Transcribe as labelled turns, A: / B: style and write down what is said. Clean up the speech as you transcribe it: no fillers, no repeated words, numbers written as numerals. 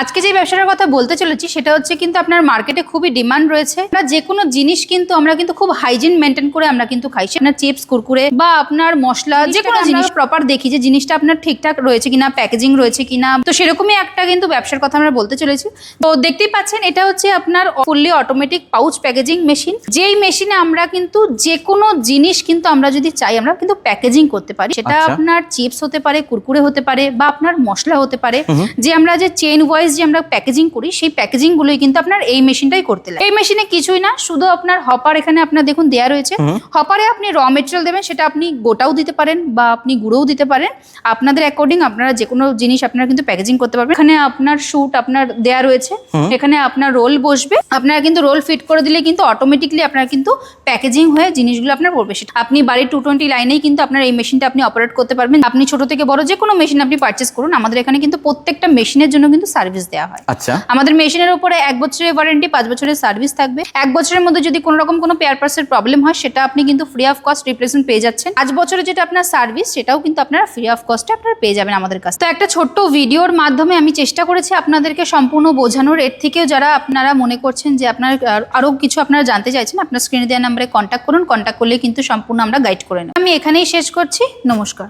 A: আজকে যে ব্যবসাটার কথা বলতে চলেছি সেটা হচ্ছে কিন্তু আপনার মার্কেটে খুবই ডিমান্ড রয়েছে। আমরা যে কোনো জিনিস কিন্তু আমরা কিন্তু খুব হাইজিন মেনটেন করে আমরা কিন্তু খাই। আপনার চিপস, কুরকুরে বা আপনার মশলা, যে কোনো জিনিস প্রপার দেখি যে জিনিসটা আপনার ঠিকঠাক রয়েছে কিনা, প্যাকেজিং রয়েছে কিনা। তো সেরকমই একটা কিন্তু ব্যবসার কথা আমরা বলতে চলেছি। তো দেখতেই পাচ্ছেন এটা হচ্ছে আপনার fully automatic pouch packaging machine. যেই মেশিনে আমরা কিন্তু যে কোনো জিনিস কিন্তু আমরা যদি চাই আমরা কিন্তু প্যাকেজিং করতে পারি। সেটা আপনার চিপস হতে পারে, কুরকুরে হতে পারে বা আপনার মশলা হতে পারে। যে আমরা যে চেইন ওয়াইজ যে আমরা প্যাকেজিং করি সেই প্যাকেজিং গুলোই কিন্তু আপনার এই মেশিনটাই করতে লাগে। এই মেশিনে কিছুই না, শুধু আপনার হপার এখানে আপনার দেখুন দেয়া রয়েছে। হপারে আপনি র মেটেরিয়াল দেবেন, সেটা আপনি গোটাও দিতে পারেন বা আপনি গুঁড়োও দিতে পারেন। আপনাদের অ্যাকর্ডিং আপনারা যে কোনো জিনিস আপনারা কিন্তু প্যাকেজিং করতে পারবেন। এখানে আপনার শুট আপনার দেয়া রয়েছে, এখানে আপনার রোল বসবে। আপনারা কিন্তু রোল ফিট করে দিলে কিন্তু অটোমেটিকলি আপনার কিন্তু প্যাকেজিং হয়ে জিনিসগুলো আপনার পড়বে। সেটা আপনি বাড়ির 220 লাইনেই কিন্তু আপনার এই মেশিনটা আপনি অপারেট করতে পারবেন। আপনি ছোট থেকে বড় যে কোনো মেশিন আপনি পারচেস করুন, আমাদের এখানে কিন্তু প্রত্যেকটা মেশিনের জন্য কিন্তু সার্ভিস দেওয়া হয়।
B: আচ্ছা,
A: আমাদের মেশিনের উপরে 1 বছরের ওয়ারেন্টি, 5 বছরের সার্ভিস থাকবে। 1 বছরের মধ্যে যদি কোনো রকম কোনো পেয়ার পার্টসের প্রবলেম হয় সেটা আপনি কিন্তু ফ্রি অফ কস্ট রিপ্লেসমেন্ট পেয়ে যাচ্ছেন। 5 বছরে যেটা আপনার সার্ভিস সেটাও কিন্তু আপনারা ফ্রি অফ কস্টে আপনারা পেয়ে যাবেন আমাদের কাছে। তো একটা ছোট্ট ভিডিওর মাধ্যমে আমি চেষ্টা করেছি আপনাদেরকে সম্পূর্ণ বোঝানোর। এর থেকেও যারা আপনারা মনে করছেন যে আপনার আরো কিছু আপনারা জানতে চাইছেন, আপনার স্ক্রিনে দেওয়া নাম্বারে কন্ট্যাক্ট করুন। কন্ট্যাক্ট করলে কিন্তু সম্পূর্ণ আমরা গাইড করে নেব। আমি এখানেই শেষ করছি। নমস্কার।